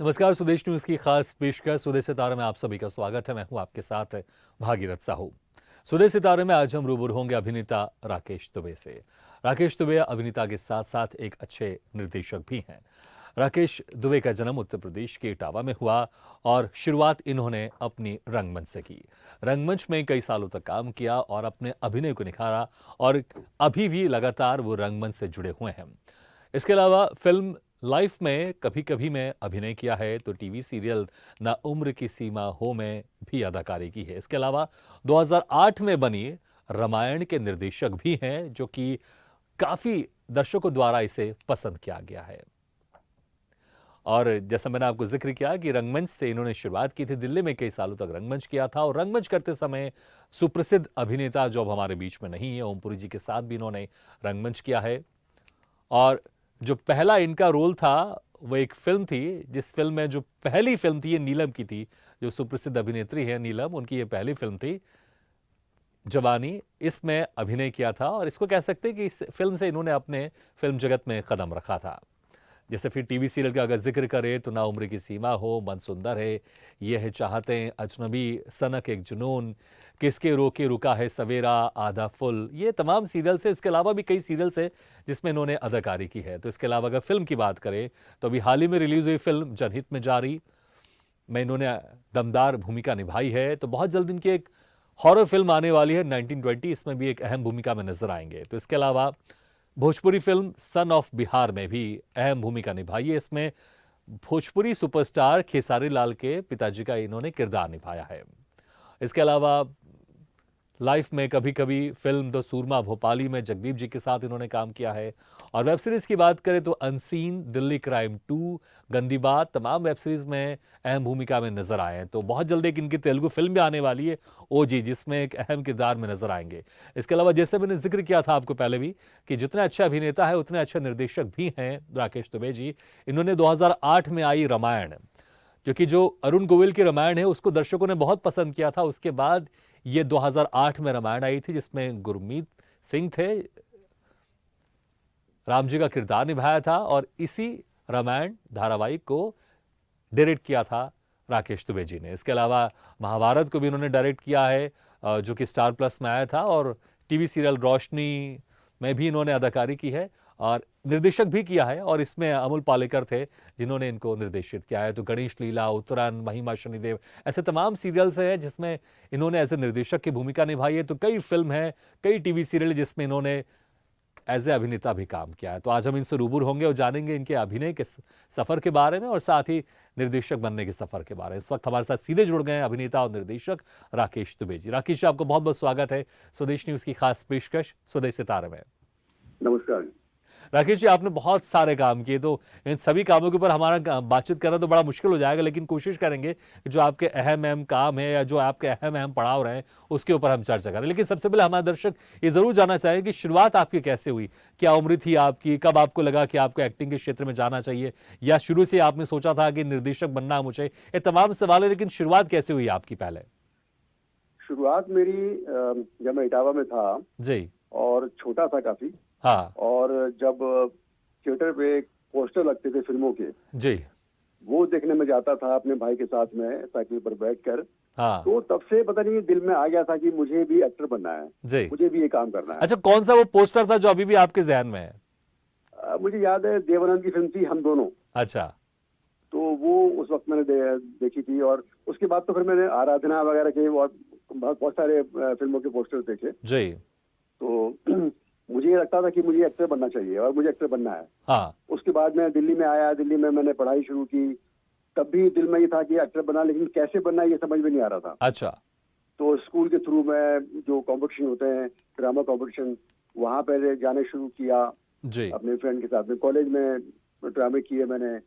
नमस्कार। स्वदेश न्यूज की खास पेशकश स्वदेश सितारे में आप सभी का स्वागत है। मैं हूं आपके साथ भागीरथ साहू। स्वदेश सितारे में आज हम रूबरू होंगे अभिनेता राकेश दुबे से। राकेश दुबे अभिनेता के साथ साथ एक अच्छे निर्देशक भी हैं। राकेश दुबे का जन्म उत्तर प्रदेश के इटावा में हुआ और शुरुआत इन्होंने अपनी रंगमंच से की। रंगमंच में कई सालों तक काम किया और अपने अभिनय को निखारा और अभी भी लगातार वो रंगमंच से जुड़े हुए हैं। इसके अलावा फिल्म लाइफ में कभी कभी में अभिनय किया है तो टीवी सीरियल ना उम्र की सीमा हो में भी अदाकारी की है। इसके अलावा 2008 में बनी रामायण के निर्देशक भी हैं जो कि काफी दर्शकों द्वारा इसे पसंद किया गया है। और जैसा मैंने आपको जिक्र किया कि रंगमंच से इन्होंने शुरुआत की थी। दिल्ली में कई सालों तक रंगमंच किया था और रंगमंच करते समय सुप्रसिद्ध अभिनेता जो अब हमारे बीच में नहीं है, ओमपुरी जी के साथ भी इन्होंने रंगमंच किया है। और जो पहला इनका रोल था वो एक फिल्म थी, जिस फिल्म में जो पहली फिल्म थी ये नीलम की थी। जो सुप्रसिद्ध अभिनेत्री है नीलम, उनकी ये पहली फिल्म थी जवानी। इसमें अभिनय किया था और इसको कह सकते हैं कि इस फिल्म से इन्होंने अपने फिल्म जगत में कदम रखा था। जैसे फिर टीवी सीरियल का अगर जिक्र करें तो ना उम्र की सीमा हो, मन सुंदर है, ये है चाहते हैं, अजनबी, सनक एक जुनून, किसके रोके रुका है सवेरा, आधा फुल, ये तमाम सीरियल्स है। इसके अलावा भी कई सीरियल्स है जिसमें इन्होंने अदाकारी की है। तो इसके अलावा अगर फिल्म की बात करें तो अभी हाल ही में रिलीज हुई फिल्म जनहित में जारी में इन्होंने दमदार भूमिका निभाई है। तो बहुत जल्द इनकी एक हॉरर फिल्म आने वाली है 1920, इसमें भी एक अहम भूमिका में नजर आएंगे। तो इसके अलावा Bhojpuri film son of Bihar में भी अहम भूमिका निभाई है। इसमें भोजपुरी सुपरस्टार खेसारी लाल के पिताजी का इन्होंने किरदार निभाया है। इसके अलावा लाइफ में कभी कभी फिल्म द सूरमा भोपाली में जगदीप जी के साथ इन्होंने काम किया है। और वेब सीरीज की बात करें तो अनसीन, दिल्ली क्राइम 2, गंदी बात, तमाम वेब सीरीज में अहम भूमिका में नजर आए हैं। तो बहुत जल्द एक इनकी तेलुगु फिल्म भी आने वाली है ओजी, जिसमें एक अहम किरदार में नजर आएंगे। इसके अलावा जैसे मैंने जिक्र किया था आपको पहले भी कि जितने अच्छे अभिनेता है उतने अच्छे निर्देशक भी हैं राकेश दुबे जी। इन्होंने 2008 में आई रामायण, क्योंकि जो अरुण गोविल की रामायण है उसको दर्शकों ने बहुत पसंद किया था। उसके बाद ये 2008 में रामायण आई थी जिसमें गुरमीत सिंह थे, राम जी का किरदार निभाया था। और इसी रामायण धारावाहिक को डायरेक्ट किया था राकेश दुबे जी ने। इसके अलावा महाभारत को भी इन्होंने डायरेक्ट किया है जो कि स्टार प्लस में आया था। और टीवी सीरियल रोशनी में भी इन्होंने अदाकारी की है और निर्देशक भी किया है। और इसमें अमोल पालेकर थे जिन्होंने इनको निर्देशित किया है। तो गणेश लीला, उत्तरायण, महिमा शनिदेव, ऐसे तमाम सीरियल्स हैं जिसमें इन्होंने एज ए निर्देशक की भूमिका निभाई है। तो कई फिल्म है, कई टीवी सीरियल जिसमें इन्होंने एज ए अभिनेता भी काम किया है। तो आज हम इनसे रूबरू होंगे और जानेंगे इनके अभिनय के सफर के बारे में और साथ ही निर्देशक बनने के सफर के बारे में। इस वक्त हमारे साथ सीधे जुड़ गए हैं अभिनेता और निर्देशक राकेश दुबे जी। राकेश जी, आपको बहुत बहुत स्वागत है स्वदेश न्यूज की खास पेशकश स्वदेश सितारे में। नमस्कार। राकेश जी, आपने बहुत सारे काम किए, तो इन सभी कामों के ऊपर हमारा बातचीत करना तो बड़ा मुश्किल हो जाएगा, लेकिन कोशिश करेंगे कि जो आपके अहम अहम काम है या जो आपके अहम अहम पड़ाव रहे हैं उसके ऊपर हम चर्चा करें। लेकिन सबसे पहले हमारे दर्शक ये जरूर जानना चाहेंगे कि शुरुआत आपकी कैसे हुई, क्या उम्र थी आपकी, कब आपको लगा कि आपको एक्टिंग के क्षेत्र में जाना चाहिए, या शुरू से आपने सोचा था कि निर्देशक बनना मुझे, ये तमाम सवाल है। लेकिन शुरुआत कैसे हुई आपकी पहले? शुरुआत मेरी जब मैं इटावा में था जी। और छोटा था काफी। हाँ और जब थिएटर पे पोस्टर लगते थे फिल्मों के, जी। वो देखने में जाता था अपने भाई के साथ में साइकिल पर बैठकर। हाँ तो तब से पता नहीं दिल में आ गया था कि मुझे भी एक्टर बनना है, जी। मुझे भी ये काम करना है। अच्छा, कौन सा वो पोस्टर था जो अभी भी आपके जहन में है? मुझे याद है देवानंद की फिल्म थी हम दोनों। अच्छा। तो वो उस वक्त मैंने देखी थी। और उसके बाद तो फिर मैंने आराधना वगैरह के और बहुत सारे फिल्मों के पोस्टर देखे। जी। तो मुझे ये लगता था कि मुझे एक्टर बनना चाहिए और मुझे एक्टर बनना है। हाँ उसके बाद मैं दिल्ली में आया, दिल्ली में मैंने पढ़ाई शुरू की। तब भी दिल में ये था कि एक्टर बना, लेकिन कैसे बनना ये समझ में नहीं आ रहा था। अच्छा। तो स्कूल के थ्रू में जो कंपटीशन होते हैं, ड्रामा कंपटीशन, वहाँ पे जाने शुरू किया जी। अपने फ्रेंड के साथ में। कॉलेज में ड्रामे किए मैंने।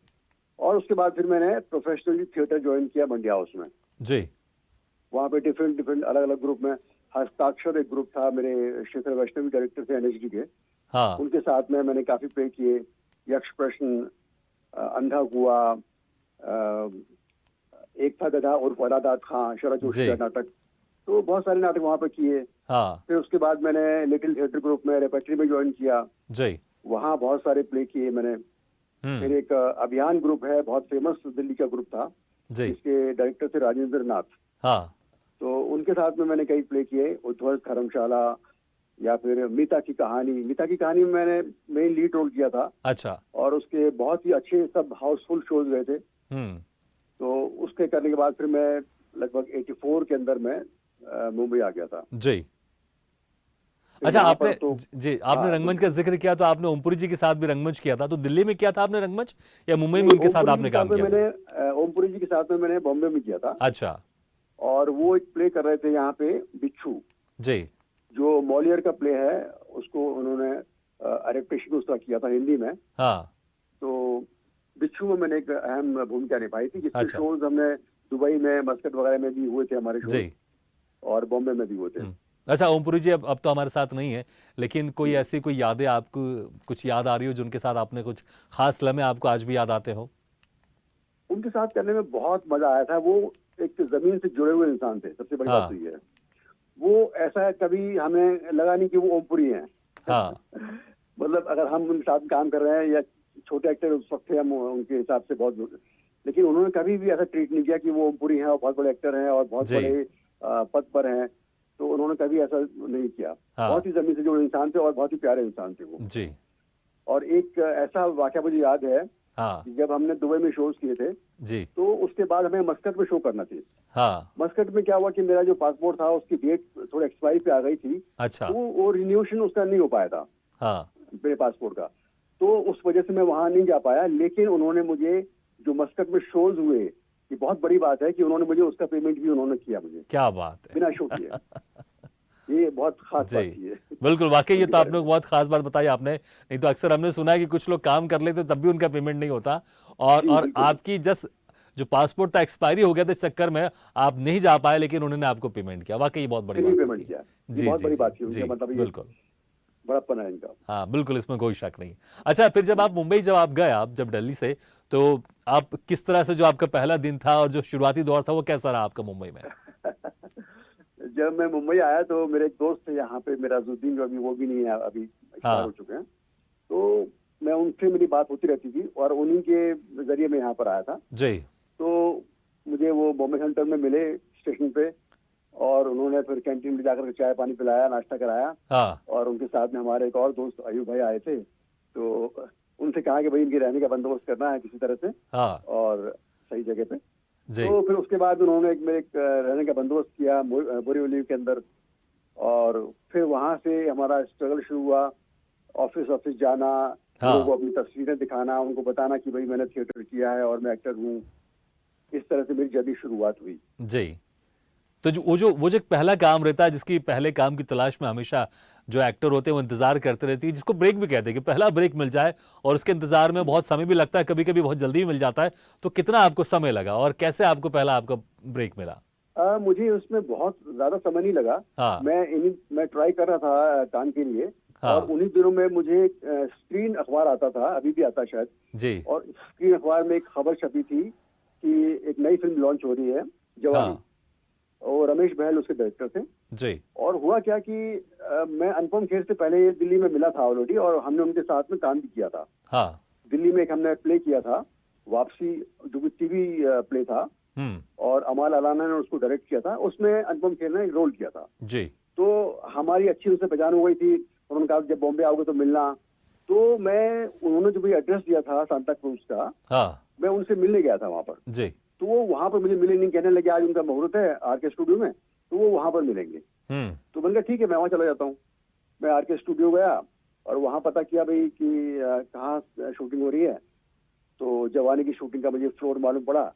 और उसके बाद फिर मैंने प्रोफेशनली थिएटर ज्वाइन किया मंडी हाउस में। जी। वहाँ पे डिफरेंट डिफरेंट अलग अलग ग्रुप में, हस्ताक्षर एक ग्रुप था, मेरे शेखर वैष्णवी डायरेक्टर थे एनएचडी के, हाँ उनके साथ में मैंने काफी प्ले किए। यक्ष प्रश्न, अंधा कुआ, एक था गधा और फौलादाद खां, शरद जोशी जी। का नाटक। तो बहुत सारे नाटक वहाँ पे किए। हाँ फिर उसके बाद मैंने लिटिल थिएटर ग्रुप में रेपेट्री में ज्वाइन किया। जी। वहाँ बहुत सारे प्ले किए मैंने। फिर एक अभियान ग्रुप है, बहुत फेमस दिल्ली का ग्रुप था, जी। इसके डायरेक्टर थे राजेंद्र नाथ। हाँ। तो उनके साथ में मैंने कई प्ले किए, उध्वस्त धर्मशाला, या फिर मीता की कहानी। मीता की कहानी में मैंने मेन लीड रोल किया था, अच्छा। और उसके बहुत ही अच्छे सब हाउसफुल शोज गए थे। हम्म। तो उसके करने के बाद फिर मैं लगभग 84 के अंदर में मुंबई आ गया था। जी। फिर अच्छा, यहाँ आपने पर तो जी, आपने हाँ, रंगमंच का जिक्र किया तो आपने ओमपुरी जी के साथ भी रंगमंच किया था, तो दिल्ली में किया था आपने रंगमंच या मुंबई में नहीं, उनके साथ ओमपुरी जी आपने के साथ काम में किया था? मैंने ओमपुरी जी के साथ में मैंने बॉम्बे में किया था। अच्छा। और वो एक प्ले कर रहे थे यहाँ पे, बिच्छू, जी। जो मॉलियर का प्ले है, उसको उन्होंने अडेप्टेशन उसका किया था हिंदी में। हाँ। तो बिच्छू में मैंने एक अहम भूमिका निभाई थी, जिसके अच्छा। शोज हमने दुबई में, मस्कट वगैरह में भी हुए थे हमारे शोज, जी। और बॉम्बे में भी हुए थे। अच्छा, ओमपुरी जी अब तो हमारे साथ नहीं है, लेकिन कोई ऐसी कोई यादें आपको कुछ याद आ रही हो जिनके साथ आपने कुछ खास लम्हे आपको आज भी याद आते हो? उनके साथ करने में बहुत मजा आया था। वो एक जमीन से जुड़े हुए इंसान थे, सबसे बड़ी बात हाँ। तो ये है। वो ऐसा कभी हमें लगा नहीं कि वो ओमपुरी हैं। हाँ। मतलब अगर हम उनके साथ काम कर रहे हैं, या छोटे एक्टर उस वक्त थे हम उनके हिसाब से बहुत, लेकिन उन्होंने कभी भी ऐसा ट्रीट नहीं किया कि वो ओमपुरी हैं और बहुत बड़े एक्टर हैं और बहुत जी। बड़े पद पर हैं। तो उन्होंने कभी ऐसा नहीं किया। हाँ। बहुत ही जमीन से जुड़े इंसान थे और बहुत ही प्यारे इंसान थे वो। जी। और एक ऐसा वाकया मुझे याद है हाँ। कि जब हमने दुबई में शोज किए थे, जी। तो उसके बाद हमें मस्कट में शो करना थी। हाँ। मस्कट में क्या हुआ कि मेरा जो पासपोर्ट था उसकी डेट थोड़ा एक्सपायरी पे आ गई थी। अच्छा। तो वो रिन्यूएशन उसका नहीं हो पाया था, हाँ। मेरे पासपोर्ट का। तो उस वजह से मैं वहां नहीं जा पाया। लेकिन उन्होंने मुझे, जो मस्कट में शोज हुए, ये बहुत बड़ी बात है कि उन्होंने मुझे उसका पेमेंट भी उन्होंने किया मुझे, क्या बात है! बिना शो किए। ये बहुत खास जी, बात थी ये। बिल्कुल, वाकई ये उनके तो बारे आपने में। बहुत खास बात बताई आपने। नहीं तो अक्सर हमने सुना है कि कुछ लोग काम कर लेते तब भी उनका पेमेंट नहीं होता, जी और बिल्कुल। आपकी जस्ट जो पासपोर्ट था एक्सपायरी हो गया था, इस चक्कर में आप नहीं जा पाए, लेकिन उन्होंने आपको पेमेंट किया। वाकई ये बहुत बड़ी फ्री बात पेमेंट होती किया। है। ये जी बहुत जी बड़ी जी बात थी जी, उनका, मतलब ये बिल्कुल। बड़प्पन है इनका। हाँ बिल्कुल, इसमें कोई शक नहीं। अच्छा, फिर जब आप मुंबई जब आप गए, आप जब दिल्ली से, तो आप किस तरह से, जो आपका पहला दिन था और जो शुरुआती दौर था, वो कैसा रहा आपका मुंबई में? जब मैं मुंबई आया तो मेरे एक दोस्त थे यहाँ पे, मेरा जुद्दीन, जो अभी वो भी नहीं है, अभी एक्सपायर हो हाँ। चुके हैं। तो मैं उनसे, मेरी बात होती रहती थी, और उन्हीं के जरिए मैं यहाँ पर आया था। जी। तो मुझे वो बॉम्बे सेंटर में मिले स्टेशन पे, और उन्होंने फिर कैंटीन में जाकर के चाय पानी पिलाया, नाश्ता कराया। हाँ। और उनके साथ में हमारे एक और दोस्त अयूब भाई आए थे। तो उनसे कहा कि भाई इनके रहने का बंदोबस्त करना है किसी तरह से, हाँ। और सही जगह पे। जी। तो फिर उसके बाद उन्होंने मेरे रहने का बंदोबस्त किया बोरीवली के अंदर। और फिर वहां से हमारा स्ट्रगल शुरू हुआ, ऑफिस ऑफिस जाना, हाँ। लोगों को अपनी तस्वीरें दिखाना, उनको बताना कि भाई मैंने थिएटर किया है और मैं एक्टर हूँ। इस तरह से मेरी जल्दी शुरुआत हुई। जी। तो वो जो एक पहला काम रहता है, जिसकी पहले काम की तलाश में हमेशा जो एक्टर होते हैं वो इंतजार करते रहती है, जिसको ब्रेक भी कहते हैं, कि पहला ब्रेक मिल जाए, और उसके इंतजार में बहुत समय भी लगता है, कभी कभी बहुत जल्दी भी मिल जाता है। तो कितना आपको समय लगा और कैसे आपको पहला आपका ब्रेक मिला? मुझे उसमें बहुत ज्यादा समय नहीं लगा। हाँ। मैं ट्राई कर रहा था काम के लिए। हाँ। और उन्हीं दिनों में मुझे स्क्रीन अखबार आता था, अभी भी आता शायद। जी। और स्क्रीन अखबार में एक खबर छपी थी कि एक नई फिल्म लॉन्च हो रही है, जवानी। हाँ। और रमेश बहल उसके डायरेक्टर थे। जी। और हुआ क्या कि मैं अनुपम खेर से पहले दिल्ली में मिला था ऑलरेडी, और हमने उनके साथ में काम भी किया था। हाँ। दिल्ली में एक हमने प्ले किया था, वापसी, जो कि टीवी प्ले था, और अमाल अलाना ने उसको डायरेक्ट किया था। उसमें अनुपम खेर ने एक रोल किया था। जी। तो हमारी अच्छी उनसे पहचान हो गई थी। उन्होंने कहा जब बॉम्बे आओगे तो मिलना। तो उन्होंने जो भी एड्रेस दिया था सांता क्रूज का, हाँ। मैं उनसे मिलने गया था वहां पर। जी। तो वो वहां पर मुझे मिले नहीं, कहने लगे आज उनका मुहूर्त है आरके स्टूडियो में, तो वो वहां पर मिलेंगे। तो मैंने कहा ठीक है, मैं वहां चला जाता हूँ। मैं आरके स्टूडियो गया और वहां पता किया भाई कि कहाँ शूटिंग हो रही है। तो जवानी की शूटिंग का मुझे फ्लोर मालूम पड़ा,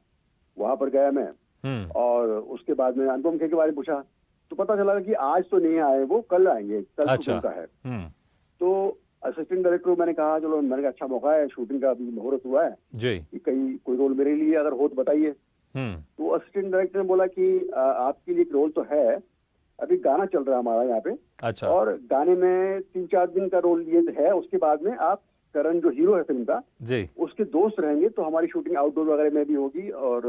वहां पर गया मैं। और उसके बाद में अनुपम खेर के बारे में पूछा, तो पता चला कि आज तो नहीं आए वो, कल आएंगे, कल अच्छा। शूटिंग का है। तो असिस्टेंट डायरेक्टर को मैंने कहा चलो, मैंने कहा अच्छा मौका है, शूटिंग का अभी मुहूर्त हुआ है जी। कि कहीं कोई रोल मेरे लिए अगर हो तो बताइए। तो असिस्टेंट डायरेक्टर ने बोला कि आपके लिए एक रोल तो है, अभी गाना चल रहा है हमारा यहाँ पे। अच्छा। और गाने में 3-4 दिन का रोल ये है, उसके बाद में आप करण जो हीरो है फिल्म का, जी। उसके दोस्त रहेंगे, तो हमारी शूटिंग आउटडोर वगैरह में भी होगी और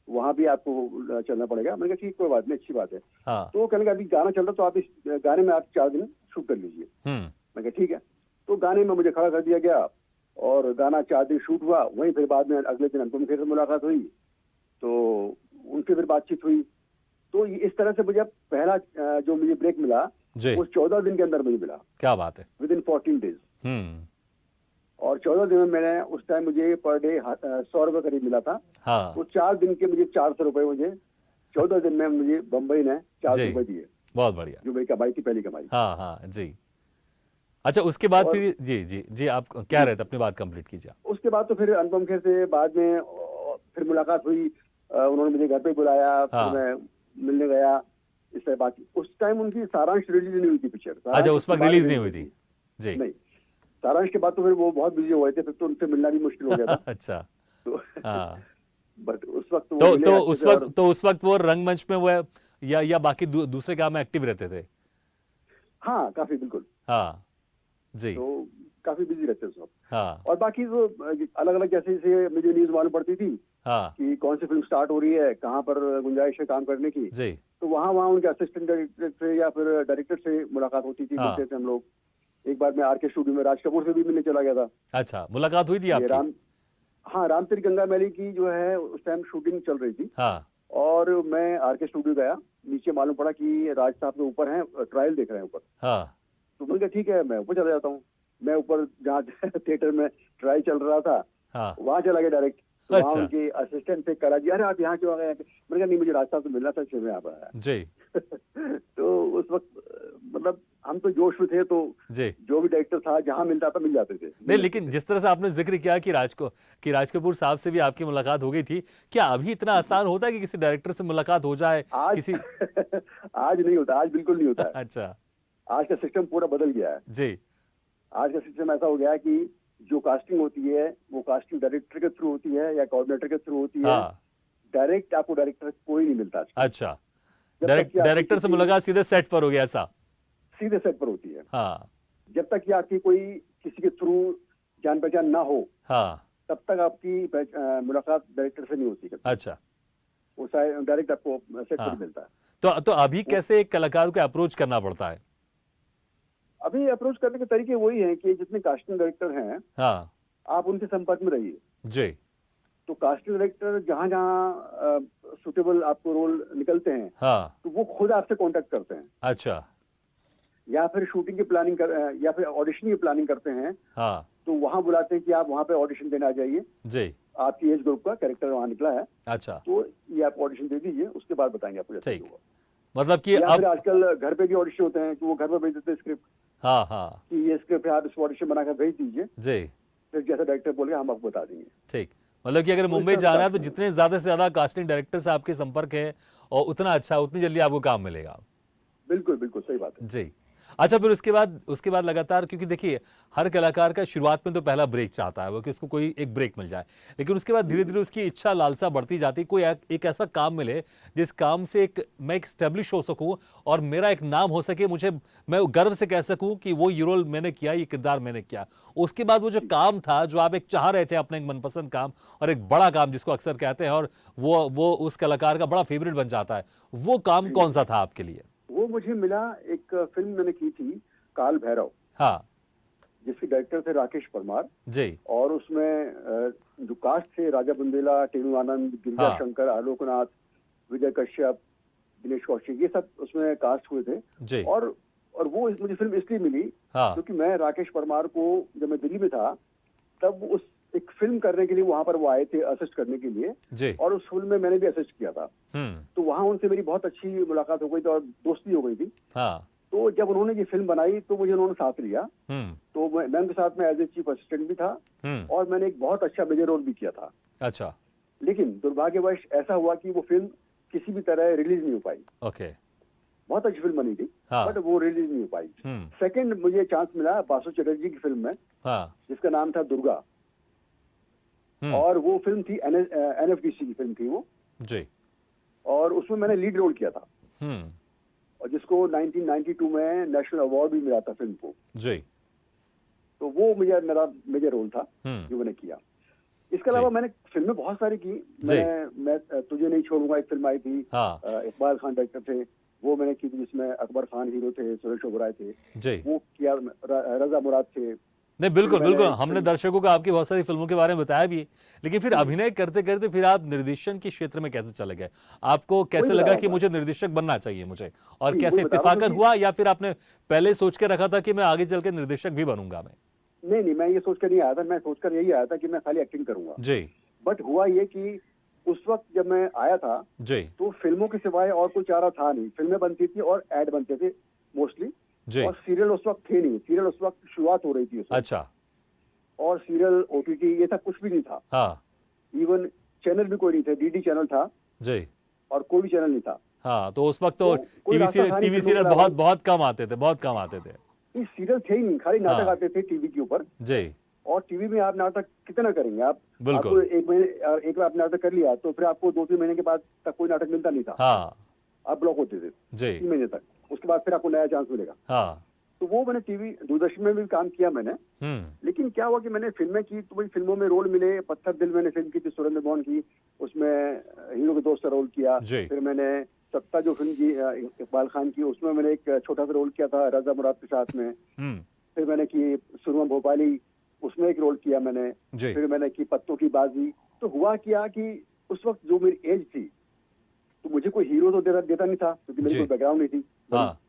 वहां भी आपको चलना पड़ेगा। मैंने कहा ठीक, कोई बात नहीं, अच्छी बात है। हाँ। तो कहने लगा अभी गाना चल रहा, तो आप इस गाने में आप 4 दिन शूट कर लीजिए। मैं कहा ठीक है। तो गाने में मुझे खड़ा कर दिया गया, और गाना 4 दिन शूट हुआ, वहीं फिर बाद में अगले दिन अनुपम खेर से मुलाकात हुई, तो उनसे फिर बातचीत हुई। तो इस तरह से मुझे पहला जो मुझे ब्रेक मिला जी। वो 14 दिन के अंदर मुझे मिला, क्या बात है। Within 14 days. हम्म। और 14 दिन में मैंने उस टाइम मुझे पर डे 100 रुपये करीब मिला था। हाँ तो 4 दिन के मुझे 400 रुपये मुझे 14 दिन में मुझे बम्बई ने 400 जी। रुपये दिए, बहुत बढ़िया। जो मेरी कमाई थी, पहली कमाई। हाँ हाँ जी। अच्छा उसके बाद और फिर जी जी जी आप क्या रहे थे, अपनी बात कंप्लीट कीजिए। उसके बाद तो फिर अनुपम खेर से बाद में फिर मुलाकात हुई, उन्होंने मुझे घर पे बुलाया, हाँ। फिर मैं मिलने गया, इस तरह बात। उस टाइम उनकी सारांश रिलीज नहीं हुई थी पिक्चर। अच्छा उस वक्त रिलीज नहीं हुई थी। जी। नहीं, सारांश के बाद तो फिर वो बहुत बिजी हो गए थे, फिर तो उनसे मिलना भी मुश्किल हो गया था। अच्छा। तो हाँ बट उस वक्त वो तो मिले तो अच्छे उस से। वक्त और तो उस वक्त वो रंगमंच में वो या बाकी दूसरे काम में एक्टिव रहते थे। हाँ काफी, बिल्कुल। हाँ जी। तो काफी बिजी रहते उस वक्त। हाँ और बाकी तो अलग अलग जैसे जैसे मुझे न्यूज मालूम पड़ती थी हाँ कि कौन सी फिल्म स्टार्ट हो रही है, कहाँ पर गुंजाइश है काम करने की, जी। तो वहाँ वहाँ उनके असिस्टेंट डायरेक्टर से या फिर डायरेक्टर से मुलाकात होती थी, हाँ। मिलते थे हम लोग। एक बार मैं आरके स्टूडियो में राज कपूर से भी मिलने चला गया था। अच्छा मुलाकात हुई थी ये आपकी। हाँ, राम तेरी गंगा मैली की जो है उस टाइम शूटिंग चल रही थी। हाँ और मैं आरके स्टूडियो गया, नीचे मालूम पड़ा कि राज साहब तो ऊपर हैं, ट्रायल देख रहे हैं ऊपर। हाँ तो मैंने कहा ठीक है, मैं ऊपर चला जाता हूँ। मैं ऊपर जहाँ थिएटर में ट्रायल चल रहा था हाँ वहाँ चला गया डायरेक्ट। तो वहाँ अच्छा उनके असिस्टेंट से करा जी, अरे आप यहाँ क्यों आ गए? मैंने कहा नहीं, मुझे राज साहब से मिलना था, इसलिए मैं यहाँ पर आया। जी तो उस वक्त मतलब हम तो जोश में थे, तो जी। जो भी डायरेक्टर था जहाँ मिलता था मिल जाते थे। नहीं लेकिन जिस तरह से आपने जिक्र किया कि राज कपूर साहब से भी आपकी मुलाकात हो गई थी, क्या अभी इतना आसान होता है कि किसी डायरेक्टर से मुलाकात हो जाए आज किसी आज नहीं होता, आज बिल्कुल नहीं होता है। अच्छा आज का सिस्टम पूरा बदल गया है। जी। आज का सिस्टम ऐसा हो गया है कि जो कास्टिंग होती है वो कास्टिंग डायरेक्टर के थ्रू होती है या कोऑर्डिनेटर के थ्रू होती है। हाँ डायरेक्ट आपको डायरेक्टर कोई नहीं मिलता आजकल। अच्छा जब तक कि आपकी डायरेक्टर से किसी मुलाकात सीधे सेट पर हो गया ऐसा। सीधे सेट पर होती है। हाँ जब तक कि आपकी कोई किसी के थ्रू जान पहचान ना हो, हाँ तब तक आपकी मुलाकात डायरेक्टर से नहीं होती कभी। अच्छा वो डायरेक्ट आपको सेट पर हाँ। ही मिलता है। तो अभी कैसे एक कलाकार को अप्रोच करना पड़ता है। अभी अप्रोच करने के तरीके वही हैं कि जितने कास्टिंग डायरेक्टर हैं हाँ आप उनके संपर्क में रहिए। जी। तो कास्टिंग डायरेक्टर जहाँ जहाँ सुटेबल आपको रोल निकलते हैं, हाँ तो वो खुद आपसे कांटेक्ट करते हैं, अच्छा या फिर शूटिंग की प्लानिंग या फिर ऑडिशन की प्लानिंग करते हैं। हाँ तो वहाँ बुलाते हैं कि आप वहाँ पे ऑडिशन देने आ जाइए, जी। आपकी एज ग्रुप का कैरेक्टर वहाँ निकला है, अच्छा तो ये आप ऑडिशन दे दीजिए, उसके बाद बताएंगे आपको जैसा ठीक। होगा। मतलब कि या फिर अब आजकल घर पे भी ऑडिशन होते हैं कि वो घर पे भेज देते हैं स्क्रिप्ट हाँ हाँ कि ये स्क्रिप्ट है, आप इस ऑडिशन बनाकर भेज दीजिए, जी फिर जैसा डायरेक्टर बोलेगा हम आपको बता देंगे। ठीक। मतलब कि अगर तो इस मुंबई तरह से जाना है तो कास्टिंग जितने ज्यादा से ज्यादा कास्टिंग डायरेक्टर से आपके संपर्क है और उतना अच्छा, उतनी जल्दी आपको काम मिलेगा। बिल्कुल बिल्कुल सही बात है। जी। अच्छा फिर उसके बाद लगातार, क्योंकि देखिए हर कलाकार का शुरुआत में तो पहला ब्रेक चाहता है वो कि उसको कोई एक ब्रेक मिल जाए, लेकिन उसके बाद धीरे धीरे उसकी इच्छा लालसा बढ़ती जाती है, कोई एक ऐसा काम मिले जिस काम से मैं एक स्टेब्लिश हो सकूं और मेरा एक नाम हो सके, मैं गर्व से कह सकूं कि वो ये रोल मैंने किया, ये किरदार मैंने किया। उसके बाद वो जो काम था, जो आप एक चाह रहे थे अपने एक मनपसंद काम और एक बड़ा काम जिसको अक्सर कहते हैं, और वो उस कलाकार का बड़ा फेवरेट बन जाता है, वो काम कौन सा था आपके लिए। वो मुझे मिला, एक फिल्म मैंने की थी काल भैरव, हाँ जिसके डायरेक्टर थे राकेश परमार, जी। और उसमें जो कास्ट थे राजा बुंदेला, टेनू आनंद, गिरिजा हाँ। शंकर, आलोकनाथ, विजय कश्यप, दिनेश कौशिक, ये सब उसमें कास्ट हुए थे। जी। और वो मुझे फिल्म इसलिए मिली हाँ क्योंकि मैं राकेश परमार को, जब मैं दिल्ली में था तब उस एक फिल्म करने के लिए वहां पर वो आए थे असिस्ट करने के लिए, जी। और उस फिल्म में मैंने भी असिस्ट किया था। तो वहां उनसे मेरी बहुत अच्छी मुलाकात हो गई थी और दोस्ती हो गई थी। हाँ तो जब उन्होंने ये फिल्म बनाई तो मुझे उन्होंने साथ लिया, तो मैं उनके साथ में एज ए चीफ असिस्टेंट भी था, और मैंने एक बहुत अच्छा मेजर रोल भी किया था। अच्छा। लेकिन दुर्भाग्यवश ऐसा हुआ कि वो फिल्म किसी भी तरह रिलीज नहीं हो पाई। ओके। बहुत अच्छी फिल्म बनी थी, हाँ। बट वो रिलीज नहीं हो पाई। सेकंड मुझे चांस मिला बासु चटर्जी की फिल्म में, हाँ। जिसका नाम था दुर्गा, और वो फिल्म थी NFDC की फिल्म थी वो जी। और उसमें मैंने लीड रोल किया था, और जिसको 1992 में नेशनल अवार्ड भी मिला था फिल्म को जी। तो वो मेरा मेजर रोल था जो मैंने किया। इसके अलावा मैंने फिल्में बहुत सारी की। मैं तुझे नहीं छोड़ूंगा एक फिल्म आई थी, हाँ। इकबाल खान डायरेक्टर थे, वो मैंने की थी, जिसमें अकबर खान हीरो थे, सुरेश ओबराय थे, जी। वो किया। रजा मुराद थे, नहीं, बिल्कुल मैंने बिल्कुल, एक हमने फिल्म- दर्शकों को आपकी बहुत सारी फिल्मों के बारे में बताया भी है, लेकिन फिर अभिनय करते करते फिर आप निर्देशन के क्षेत्र में कैसे चले गए? आपको वही कैसे बता लगा रहा कि हूँ मैं। मुझे निर्देशक बनना चाहिए मुझे, और जी वही कैसे बता रहा हूँ इत्तेफाकन क्योंकि हुआ, या फिर आपने पहले सोच के रखा था कि मैं आगे चल के निर्देशक भी बनूंगा मैं? नहीं नहीं, मैं ये सोचकर नहीं आया था। मैं सोचकर यही आया था कि मैं खाली एक्टिंग करूंगा। जी बट हुआ ये कि उस वक्त जब मैं आया था जी तो फिल्मों के सिवाय और कोई चारा था नहीं। फिल्में बनती थी और ऐड बनते थे मोस्टली, जी। और सीरियल उस वक्त थे नहीं। सीरियल उस वक्त शुरुआत हो रही थी उस वक्त, अच्छा। और सीरियल ओटीटी ये सब कुछ भी नहीं था। हाँ इवन चैनल भी कोई नहीं थे। डीडी चैनल था जी। और कोई भी चैनल नहीं था। हाँ, तो उस वक्त तो तो कोई रास्ता था नहीं टीवी फिल्मों सीरियल के बहुत अलावा। बहुत कम आते थे, बहुत कम आते थे। ये सीरियल थे ही नहीं, खाली नाटक हाँ आते थे टीवी के ऊपर। जी और टीवी में आप नाटक कितना करेंगे आप? आपको बिल्कुल। एक महीने, एक बार आपने नाटक कर लिया तो फिर आपको 2-3 महीने के बाद तक कोई नाटक मिलता नहीं था। हाँ आप ब्लॉक होते थे जी 3 महीने तक। उसके बाद फिर आपको नया चांस मिलेगा। हाँ। तो वो मैंने टीवी दूरदर्शन में भी काम किया मैंने। लेकिन क्या हुआ कि मैंने फिल्में की तो वही फिल्मों में रोल मिले। पत्थर दिल मैंने फिल्म की थी सुरेंद्र मोहन की, उसमें हीरो के दोस्त का रोल किया। जी। फिर मैंने सत्ता जो फिल्म की इकबाल खान की, उसमें मैंने एक छोटा सा रोल किया था रजा मुराद के साथ में। फिर मैंने की सुरमा भोपाली, उसमें एक रोल किया मैंने। जी फिर मैंने की पत्तों की बाजी। तो हुआ क्या कि उस वक्त जो मेरी एज थी तो मुझे कोई हीरो तो देता नहीं था क्योंकि मेरी जी। कोई बैकग्राउंड नहीं थी। हाँ।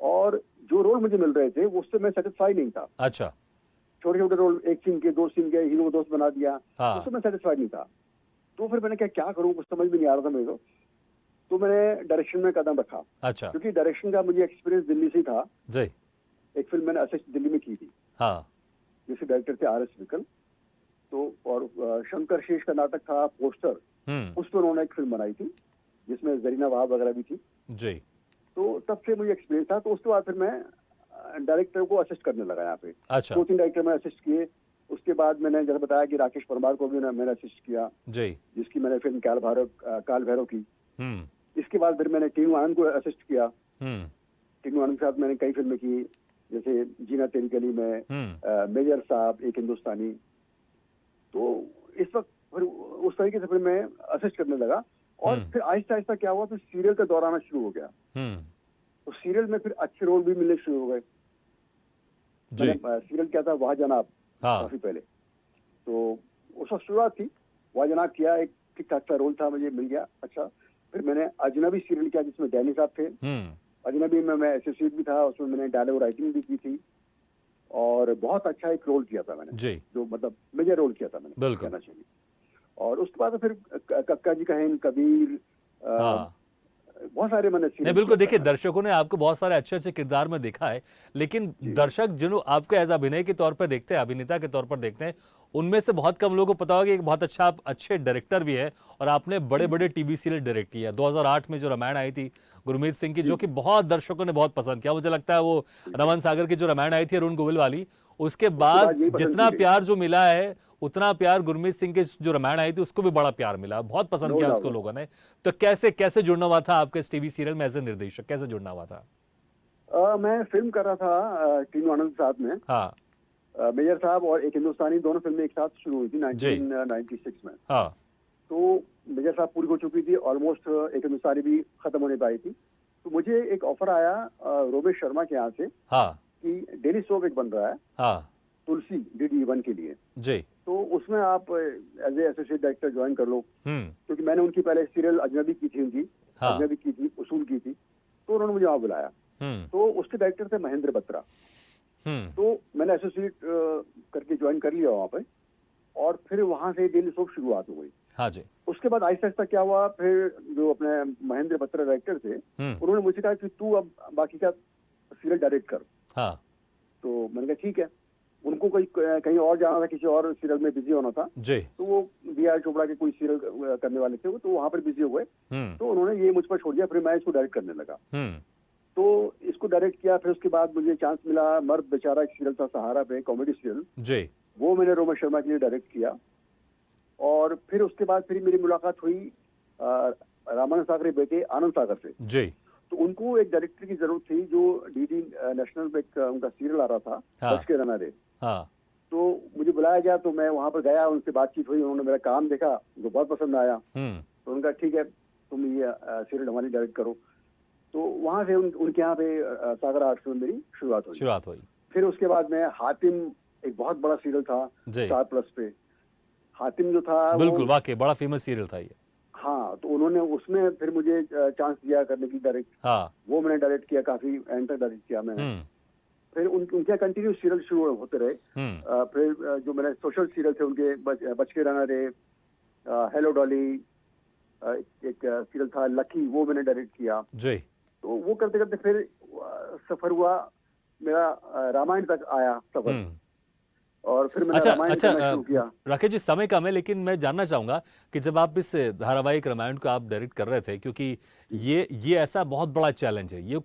और जो रोल मुझे मिल रहे थे वो उससे मैं सेटिस्फाई नहीं था। अच्छा। छोटे छोटे रोल, 1 सीन के 2 सीन के, हीरो को दोस्त बना दिया, हाँ। उससे मैं सेटिस्फाइड नहीं था। तो फिर मैंने क्या करूं, कुछ समझ में नहीं आ रहा था मेरे को। तो मैंने डायरेक्शन में कदम रखा, अच्छा। क्योंकि डायरेक्शन का मुझे एक्सपीरियंस दिल्ली से ही था। जी। एक फिल्म मैंने असिस्ट दिल्ली में की थी, हाँ। जिसके डायरेक्टर थे आर एस विकल। तो और शंकर शेष का नाटक था पोस्टर, उस पर उन्होंने एक फिल्म बनाई थी जिसमें जरीना वहाब वगैरह भी थी। जी। तो तब से मुझे एक्सपीरियंस था। तो उसके बाद फिर मैं डायरेक्टर को असिस्ट करने लगा यहाँ पे। अच्छा 2-3 डायरेक्टर मैंने असिस्ट किए। उसके बाद मैंने जैसे बताया कि राकेश परमार को भी मैंने असिस्ट किया, जी। जिसकी मैंने फिल्म काल भैरव की। हम्म इसके बाद फिर मैंने टीनू आनंद को असिस्ट किया। हम्म टीनू आनंद के साथ मैंने कई फिल्में की, जैसे जीना तेरी गली में, मेजर साहब, एक हिंदुस्तानी। तो इस वक्त फिर उस तरीके से फिर मैं असिस्ट करने लगा। और फिर आहिस्ता आहिस्ता क्या हुआ, फिर सीरियल का दौर आना शुरू हो गया। तो सीरियल में फिर अच्छे रोल भी मिलने शुरू हो गए। जी। मैंने सीरियल किया था वाह जनाब, हाँ। काफी पहले। तो उस वक्त शुरुआत थी, वाह जनाब किया, एक ठीक ठाक सा रोल था, मुझे मिल गया अच्छा। फिर मैंने अजनबी सीरियल किया जिसमें डैनी साहब थे। अजनबी में मैं एसोसिएट भी था, उसमें मैंने डायलॉग राइटिंग भी की थी। और बहुत अच्छा एक रोल किया था मैंने जी। जो मतलब मेजर रोल किया था मैंने, बिल्कुल। कहना चाहिए। और उसके बाद फिर कक्का जी का हिंद, कबीर, हाँ। बहुत सारे मैंने नहीं सीरियल बिल्कुल, किया देखिए था। दर्शकों ने आपको बहुत सारे अच्छे अच्छे किरदार में देखा है, लेकिन दर्शक जिन्हों आपको एज अभिनय के तौर पर देखते हैं, अभिनेता के तौर पर देखते हैं, उनमें से बहुत कम लोगों को पता होगा कि एक बहुत अच्छा आप अच्छे डायरेक्टर भी है, और आपने बड़े बड़े टीवी सीरियल डायरेक्ट किया। 2008 में जो रामायण आई थी गुरमीत सिंह की, जो कि बहुत दर्शकों ने बहुत पसंद किया, मुझे लगता है वो रमन सागर की जो रामायण आई थी अरुण गोविल वाली, उसके बाद यही पसंद जितना की गई। प्यार जो मिला है उतना प्यार गुरमीत सिंह के जो रामायण आई थी उसको भी बड़ा प्यार मिला, बहुत पसंद नो किया डाउट। उसको लोगों ने। तो कैसे कैसे जुड़ना हुआ था आपके इस टीवी सीरियल में एज ए निर्देशक, कैसे जुड़ना हुआ था? मैं फिल्म कर रहा था टीनू आनंद के साथ में। हाँ मेजर साहब और एक हिंदुस्तानी, दोनों फिल्में एक साथ शुरू हुई थी जी। 1996 में। हाँ तो मेजर साहब पूरी हो चुकी थी ऑलमोस्ट, एक हिंदुस्तानी भी खत्म होने पाई थी। तो मुझे एक ऑफर आया रोमेश शर्मा के यहाँ से हाँ कि डेली सोप एक बन रहा है हाँ तुलसी DD1 के लिए, जी। तो उसमें आप as a associate director join कर लो। क्योंकि मैंने उनकी पहले सीरियल अजनबी की थी, उनकी हाँ। अजनबी की थी, उसूल की थी। तो उन्होंने मुझे वहाँ बुलाया। तो उसके डायरेक्टर थे महेंद्र बत्रा। तो मैंने एसोसिएट करके ज्वाइन कर लिया वहाँ पे, और फिर वहाँ से डेली सोप शुरुआत हो गई। हाँ जी। उसके बाद आहिस्ता आहिस्ता क्या हुआ, फिर जो अपने महेंद्र बत्रा डायरेक्टर थे उन्होंने मुझे कहा कि तू अब बाकी का सीरियल डायरेक्ट कर। हाँ तो मैंने कहा ठीक है। उनको कोई कहीं और जाना था, किसी और सीरियल में बिजी होना था जी। तो वो BR चोपड़ा के कोई सीरियल करने वाले थे, वो तो वहां पर बिजी हो गए। तो उन्होंने ये मुझ पर छोड़ दिया, फिर मैं इसको डायरेक्ट करने लगा। तो इसको डायरेक्ट किया। फिर उसके बाद मुझे चांस मिला मर्द बेचारा, एक सीरियल था सहारा पे, कॉमेडी सीरियल जी। वो मैंने रोमेश शर्मा के लिए डायरेक्ट किया। और फिर उसके बाद फिर मेरी मुलाकात हुई रामानंद सागर के बेटे आनंद सागर से जी। तो उनको एक डायरेक्टर की जरूरत थी, जो DD नेशनल पे उनका सीरियल आ रहा था, हाँ। बच के रहना रे। हाँ। तो मुझे बुलाया गया, तो मैं वहां पर गया, उनसे बातचीत हुई, उन्होंने मेरा काम देखा, उनको बहुत पसंद आया। तो उनका ठीक है तुम ये सीरियल हमारी डायरेक्ट करो। तो वहां से उनके यहाँ पे सागर आर्ट्स में मेरी शुरुआत हुई। हुई। फिर उसके बाद मैं हातिम एक बहुत बड़ा सीरियल था जी स्टार प्लस पे। हातिम जो था बिल्कुल, वो, वाकई बड़ा फेमस सीरियल था ये। हाँ, तो उन्होंने उसमें फिर मुझे चांस दिया करने की डायरेक्ट। हाँ। वो मैंने डायरेक्ट किया, काफी एंड तक डायरेक्ट किया मैंने। हम्म फिर उनके कंटिन्यू सीरियल शुरू होते रहे। फिर जो मैंने सोशल सीरियल थे उनके, बच के रहना रे, हेलो डॉली, एक सीरियल था लकी, वो मैंने डायरेक्ट किया। जी तो वो करते करते फिर सफर हुआ मेरा, रामायण तक आया सफर। और फिर मैंने अच्छा रामायण अच्छा करना शुरू किया। राकेश जी, समय कम है लेकिन मैं जानना चाहूंगा कि जब आप इस धारावाहिक रामायण को आप डायरेक्ट कर रहे थे, क्योंकि ये ऐसा बहुत बड़ा चैलेंज है, ये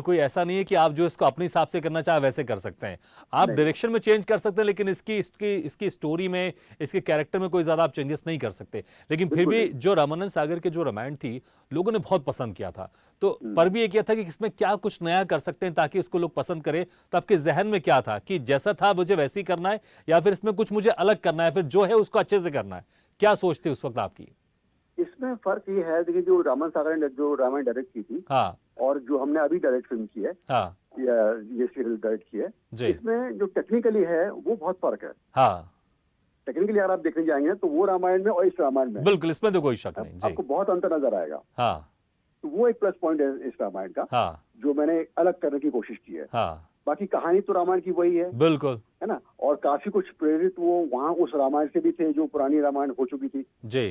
कोई ऐसा नहीं है कि आप जो इसको अपने हिसाब से करना चाहे वैसे कर सकते हैं। आप नहीं, डायरेक्शन में चेंज कर सकते हैं लेकिन इसकी स्टोरी में, इसके कैरेक्टर में कोई ज्यादा आप चेंजेस नहीं कर सकते। लेकिन फिर बिल्कुल भी नहीं। जो रामानंद सागर के जो रामायण थी, लोगों ने बहुत पसंद किया था। तो हम्म। पर भी ये किया था कि इसमें क्या कुछ नया कर सकते हैं ताकि इसको लोग पसंद करें। तो आपके जहन में क्या था कि जैसा था मुझे वैसे ही करना है, या फिर इसमें कुछ मुझे अलग करना है, फिर जो है उसको अच्छे से करना है? क्या सोच थी उस वक्त आपकी? इसमें फर्क ये है, देखिए, जो रामन सागर ने जो रामायण डायरेक्ट की थी हाँ और जो हमने अभी डायरेक्ट फिल्म की है, हाँ ये सीरियल डायरेक्ट की है, जी इसमें जो टेक्निकली है वो बहुत फर्क है। हाँ टेक्निकली अगर आप देखने जाएंगे तो वो रामायण में और इस रामायण में बिल्कुल, इसमें तो कोई शक नहीं। जी आपको बहुत अंतर नजर आएगा। हाँ तो वो एक प्लस पॉइंट है इस रामायण का, हाँ जो मैंने अलग करने की कोशिश की है। हाँ बाकी कहानी तो रामायण की वही है बिल्कुल ना। और काफी कुछ प्रेरित वो वहाँ उस रामायण से भी थे जो पुरानी रामायण हो चुकी थी। जी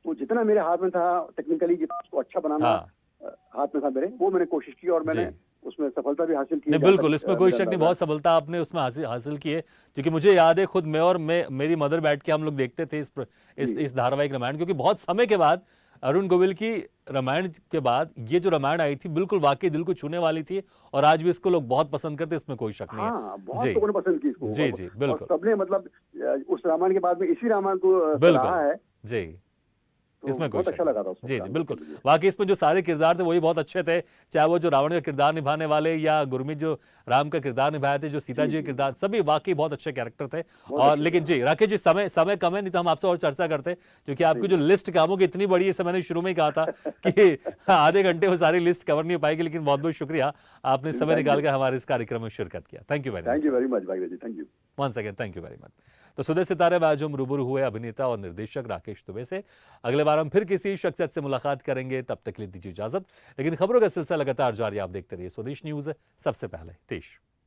तो जितना मेरे हाथ में था टेक्निकली, जितना उसको अच्छा बनाना हाँ हाथ में था मेरे, वो मैंने कोशिश की और मैंने जी उसमें सफलता भी हासिल की है, नहीं, जहाँ बिल्कुल, तक इसमें कोई मेरा शक नहीं, अंदाजा है। बहुत सफलता आपने उसमें हासिल की है। क्योंकि मुझे याद है खुद मैं और मेरी मदर बैठ के हम लोग देखते थे इस धारावाहिक रामायण, क्योंकि बहुत समय के बाद अरुण गोविल की रामायण के बाद ये जो रामायण आई थी बिल्कुल वाकई दिल को छूने वाली थी, और आज भी इसको लोग बहुत पसंद करते हैं, इसमें कोई शक नहीं है। हाँ, बहुत जी लोगों ने पसंद की इसको। जी जी और बिल्कुल सबने मतलब उस रामायण के बाद में इसी रामायण को सराहा बिल्कुल है। जी, तो इसमें कोई बहुत शक अच्छा नहीं। लगा था उसको जी जी काम बिल्कुल, करके मुझे। वाकई इसमें जो सारे किरदार थे वही बहुत अच्छे थे, चाहे वो जो रावण का किरदार निभाने वाले या गुरमीत जो राम का किरदार निभाए थे, जो सीता जी का किरदार, सभी वाकई बहुत अच्छे कैरेक्टर थे। बहुत और अच्छे लेकिन थे। जी राकेश जी, समय कम है, नहीं तो हम आपसे और चर्चा करते, क्योंकि आपकी जो लिस्ट कामों की इतनी बड़ी है, इसे मैंने शुरू में ही कहा था कि आधे घंटे में सारी लिस्ट कवर नहीं हो पाएगी। लेकिन बहुत बहुत शुक्रिया, आपने समय थैंक निकाल यू, कर हमारे इस कार्यक्रम में शिरकत किया। Thank you very much. Very much भाई जी, thank you. Once again thank you very much. तो सुबह सितारे में आज हम रूबरू हुए अभिनेता और निर्देशक राकेश दुबे से। अगले बार हम फिर किसी शख्सियत से मुलाकात करेंगे, तब तक के लिए दीजिए इजाजत। लेकिन खबरों का सिलसिला लगातार जारी, आप देखते रहिए स्वदेश न्यूज, सबसे पहले देश।